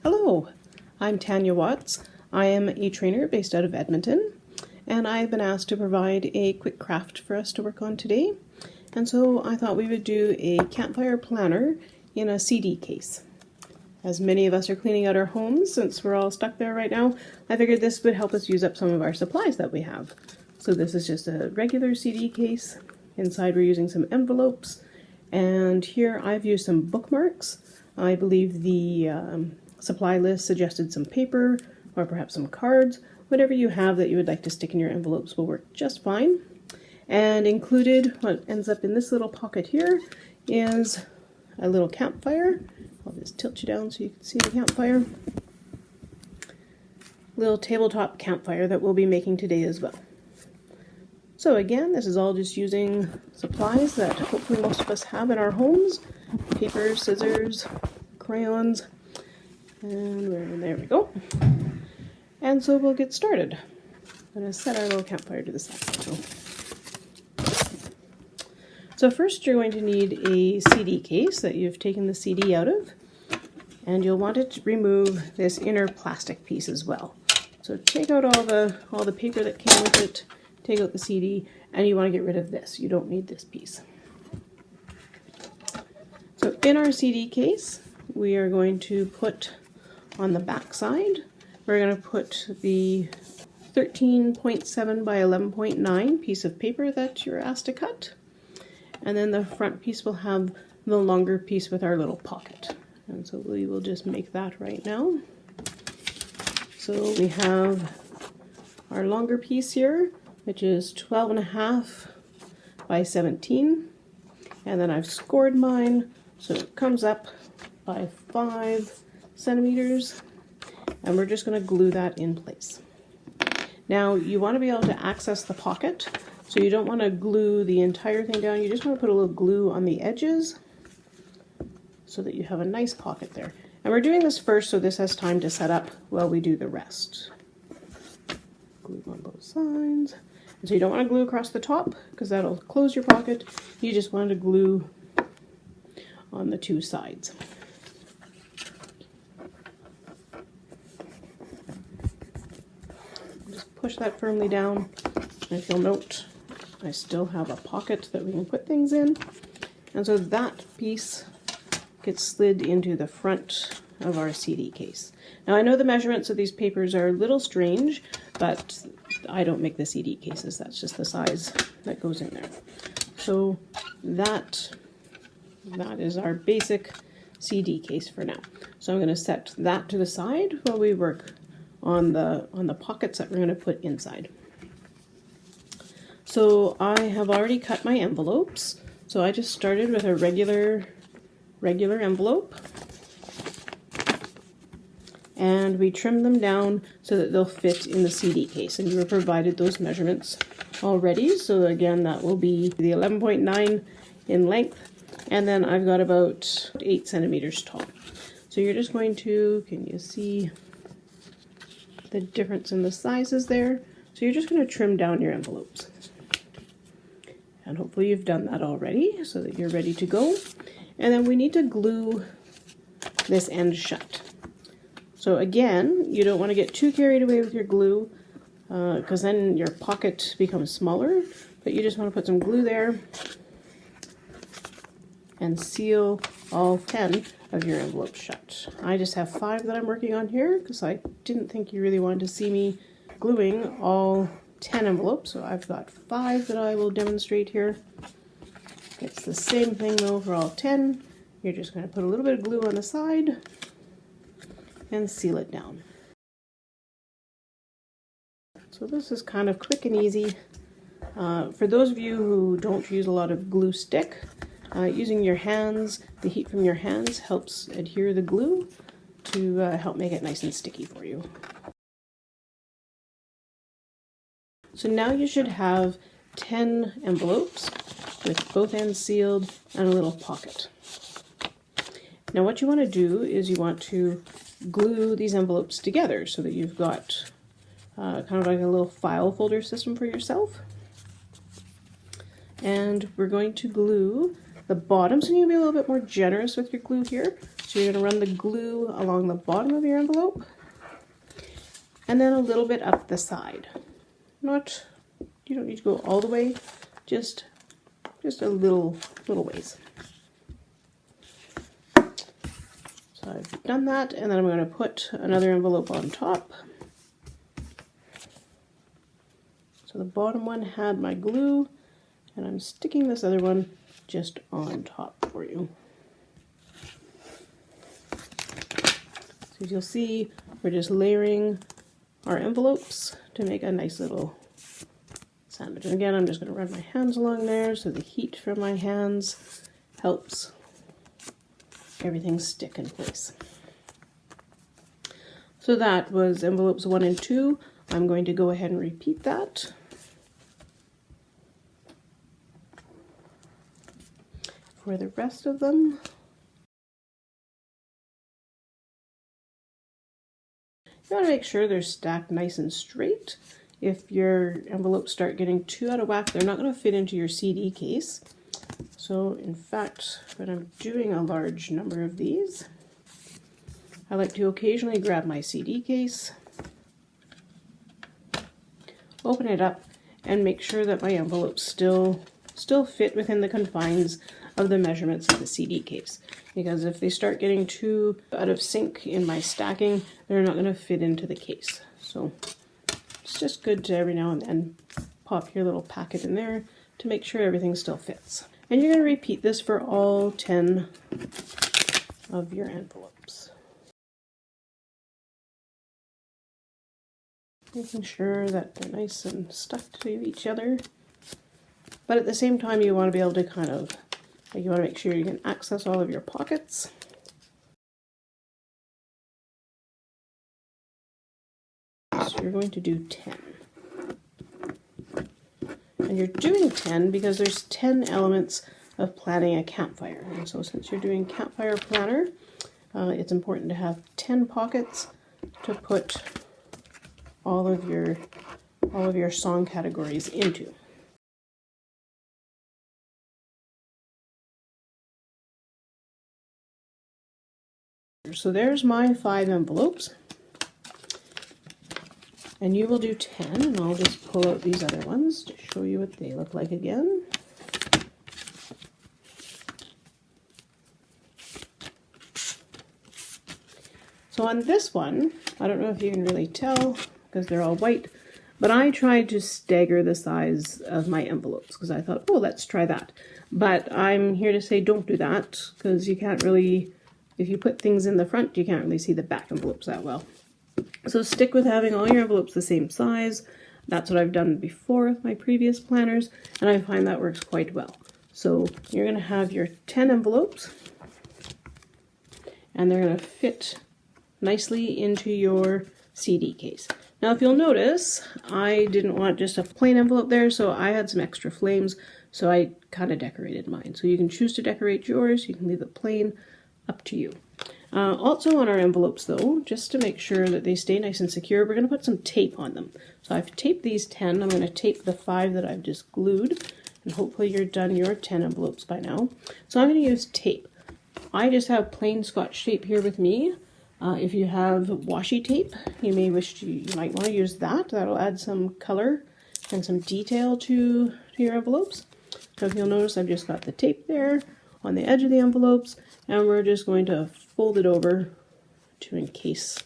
Hello, I'm Tanya Watts. I am a trainer based out of Edmonton, and I've been asked to provide a quick craft for us to work on today. And so I thought we would do a campfire planner in a CD case. As many of us are cleaning out our homes, since we're all stuck there right now, I figured this would help us use up some of our supplies that we have. So this is just a regular CD case. Inside we're using some envelopes, and here I've used some bookmarks. I believe the supply list suggested some paper or perhaps some cards. Whatever you have that you would like to stick in your envelopes will work just fine. And included, what ends up in this little pocket here, is a little campfire. I'll just tilt you down so you can see the campfire. Little tabletop campfire that we'll be making today as well. So again, this is all just using supplies that hopefully most of us have in our homes. Paper, scissors, crayons, and there we go. And so we'll get started. I'm going to set our little campfire to the side. So first you're going to need a CD case that you've taken the CD out of, and you'll want to remove this inner plastic piece as well. So take out all the paper that came with it, take out the CD, and you want to get rid of this. You don't need this piece. So in our CD case, we are going to put on the back side, we're going to put the 13.7 by 11.9 piece of paper that you're asked to cut. And then the front piece will have the longer piece with our little pocket. And so we will just make that right now. So we have our longer piece here, which is 12.5 by 17. And then I've scored mine, so it comes up by 5 centimeters. And we're just going to glue that in place. Now you want to be able to access the pocket. So you don't want to glue the entire thing down, you just want to put a little glue on the edges so that you have a nice pocket there. And we're doing this first so this has time to set up while we do the rest. Glue on both sides. And so you don't want to glue across the top because that'll close your pocket. You just want to glue on the two sides. Just push that firmly down. And if you'll note, I still have a pocket that we can put things in. And so that piece gets slid into the front of our CD case. Now I know the measurements of these papers are a little strange, but I don't make the CD cases. That's just the size that goes in there. So that is our basic CD case for now. So I'm going to set that to the side while we work on the pockets that we're going to put inside. So I have already cut my envelopes. So I just started with a regular envelope. And we trimmed them down so that they'll fit in the CD case. And you were provided those measurements already. So again, that will be the 11.9 in length. And then I've got about 8 centimeters tall. So you're just going to, can you see the difference in the sizes there? So you're just going to trim down your envelopes. And hopefully you've done that already so that you're ready to go. And then we need to glue this end shut. So again, you don't want to get too carried away with your glue because then your pocket becomes smaller, but you just want to put some glue there and seal all 10 of your envelopes shut. I just have 5 that I'm working on here because I didn't think you really wanted to see me gluing all 10 envelopes, so I've got 5 that I will demonstrate here. It's the same thing though for all 10. You're just going to put a little bit of glue on the side and seal it down. So this is kind of quick and easy. For those of you who don't use a lot of glue stick, using your hands, the heat from your hands helps adhere the glue to help make it nice and sticky for you. So now you should have 10 envelopes with both ends sealed and a little pocket. Now what you want to do is you want to glue these envelopes together so that you've got kind of like a little file folder system for yourself. And we're going to glue the bottom, so you can be a little bit more generous with your glue here. So you're going to run the glue along the bottom of your envelope and then a little bit up the side. You don't need to go all the way, just a little ways. So I've done that, and then I'm going to put another envelope on top. So the bottom one had my glue, and I'm sticking this other one just on top for you. So as you'll see, we're just layering our envelopes to make a nice little sandwich. And again, I'm just going to run my hands along there so the heat from my hands helps everything stick in place. So that was envelopes 1 and 2. I'm going to go ahead and repeat that. For the rest of them. You want to make sure they're stacked nice and straight. If your envelopes start getting too out of whack, they're not going to fit into your CD case. So in fact, when I'm doing a large number of these, I like to occasionally grab my CD case, open it up, and make sure that my envelopes still fit within the confines of the measurements of the CD case. Because if they start getting too out of sync in my stacking, they're not going to fit into the case. So it's just good to every now and then pop your little packet in there to make sure everything still fits. And you're going to repeat this for all 10 of your envelopes. Making sure that they're nice and stuck to each other. But at the same time, you want to be able to you want to make sure you can access all of your pockets. So you're going to do 10. And you're doing 10 because there's 10 elements of planning a campfire. And so since you're doing Campfire Planner, it's important to have 10 pockets to put all of your song categories into. So there's my 5 envelopes. And you will do 10, and I'll just pull out these other ones to show you what they look like again. So on this one, I don't know if you can really tell because they're all white, but I tried to stagger the size of my envelopes because I thought, oh, let's try that. But I'm here to say don't do that because you can't really, if you put things in the front, you can't really see the back envelopes that well. So stick with having all your envelopes the same size. That's what I've done before with my previous planners, and I find that works quite well. So you're going to have your 10 envelopes, and they're going to fit nicely into your CD case. Now if you'll notice, I didn't want just a plain envelope there, so I had some extra flames, so I kind of decorated mine. So you can choose to decorate yours, you can leave it plain, up to you. Also on our envelopes though, just to make sure that they stay nice and secure, we're going to put some tape on them. So I've taped these 10, I'm going to tape the 5 that I've just glued, and hopefully you're done your 10 envelopes by now. So I'm going to use tape. I just have plain Scotch tape here with me. If you have washi tape, you might want to use that. That'll add some color and some detail to your envelopes. So if you'll notice, I've just got the tape there on the edge of the envelopes, and we're just going to fold it over to encase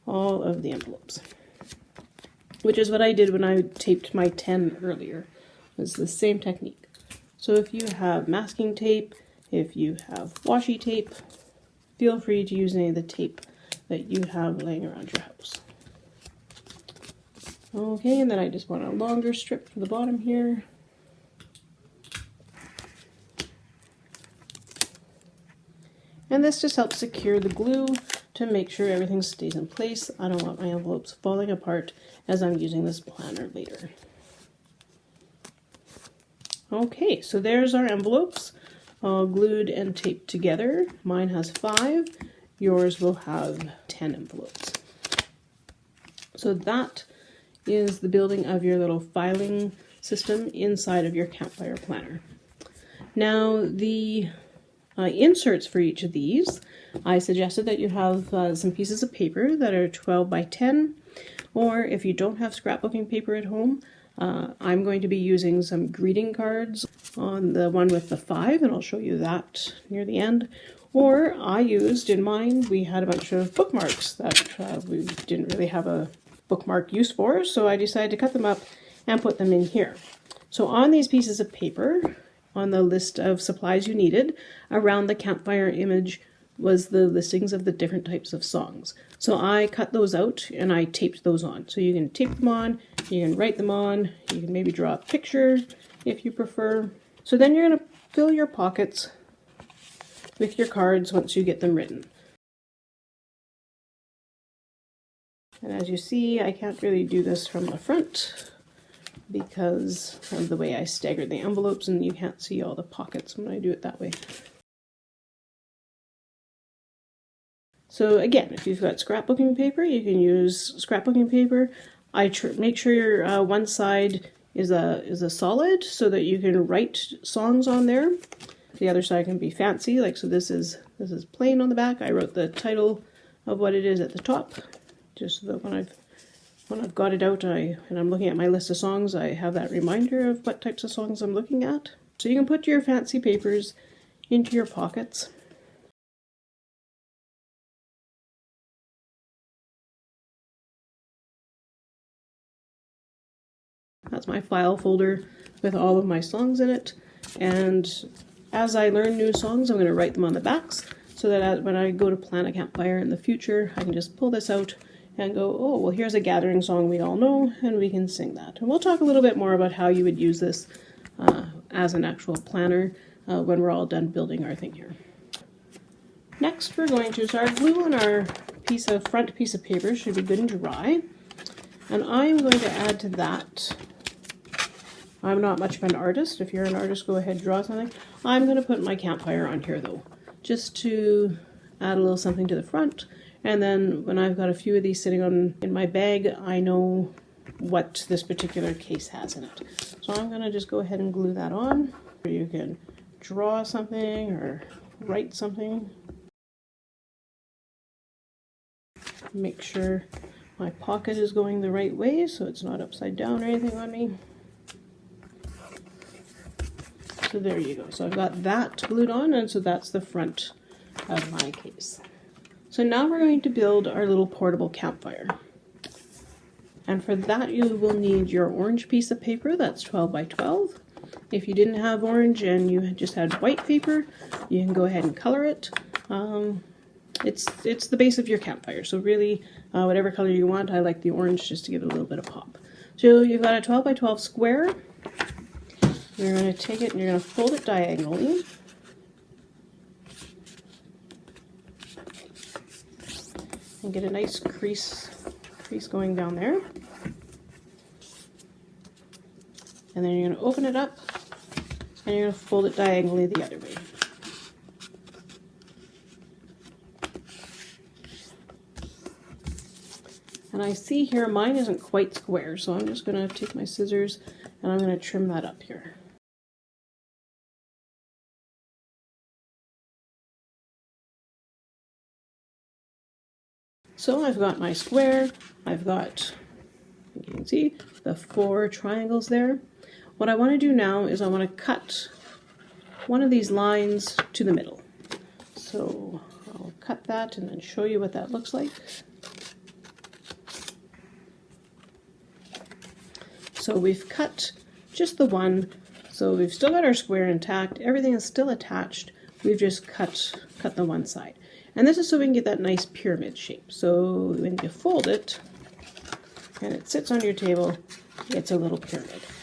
all of the envelopes, which is what I did when I taped my 10 earlier. It's the same technique. So if you have masking tape, if you have washi tape, feel free to use any of the tape that you have laying around your house. Okay, and then I just want a longer strip for the bottom here. And this just helps secure the glue to make sure everything stays in place. I don't want my envelopes falling apart as I'm using this planner later. Okay, so there's our envelopes all glued and taped together. Mine has 5, yours will have 10 envelopes. So that is the building of your little filing system inside of your Campfire Planner. Now the inserts for each of these, I suggested that you have some pieces of paper that are 12 by 10, or if you don't have scrapbooking paper at home, I'm going to be using some greeting cards on the one with the 5, and I'll show you that near the end. Or I used, in mine, we had a bunch of bookmarks that we didn't really have a bookmark use for, so I decided to cut them up and put them in here. So on these pieces of paper, on the list of supplies you needed, around the campfire image was the listings of the different types of songs. So I cut those out and I taped those on. So you can tape them on, you can write them on, you can maybe draw a picture if you prefer. So then you're going to fill your pockets with your cards once you get them written. And as you see, I can't really do this from the front because of the way I staggered the envelopes, and you can't see all the pockets when I do it that way. So again, if you've got scrapbooking paper, you can use scrapbooking paper. I make sure your one side is a solid so that you can write songs on there. The other side can be fancy, like so. This is plain on the back. I wrote the title of what it is at the top, just so that when I've got it out and I'm looking at my list of songs, I have that reminder of what types of songs I'm looking at. So you can put your fancy papers into your pockets. That's my file folder with all of my songs in it, and as I learn new songs, I'm going to write them on the backs so that when I go to plan a campfire in the future, I can just pull this out and go, oh, well, here's a gathering song we all know, and we can sing that. And we'll talk a little bit more about how you would use this as an actual planner when we're all done building our thing here. Next, we're going to, so our glue on our front piece of paper should be good and dry. And I'm going to add to that, I'm not much of an artist. If you're an artist, go ahead, draw something. I'm going to put my campfire on here though, just to add a little something to the front. And then when I've got a few of these sitting in my bag, I know what this particular case has in it. So I'm going to just go ahead and glue that on. You can draw something or write something. Make sure my pocket is going the right way so it's not upside down or anything on me. So there you go. So I've got that glued on, and so that's the front of my case. So now we're going to build our little portable campfire. And for that you will need your orange piece of paper, that's 12 by 12. If you didn't have orange and you just had white paper, you can go ahead and color it. It's the base of your campfire, so really whatever color you want. I like the orange just to give it a little bit of pop. So you've got a 12 by 12 square. You're going to take it and you're going to fold it diagonally. And get a nice crease going down there. And then you're going to open it up and you're going to fold it diagonally the other way. And I see here mine isn't quite square, so I'm just going to take my scissors and I'm going to trim that up here. So I've got my square, I've got, you can see, the 4 triangles there. What I want to do now is I want to cut one of these lines to the middle. So I'll cut that and then show you what that looks like. So we've cut just the one, so we've still got our square intact, everything is still attached, we've just cut the one side. And this is so we can get that nice pyramid shape. So when you fold it, and it sits on your table, it's a little pyramid.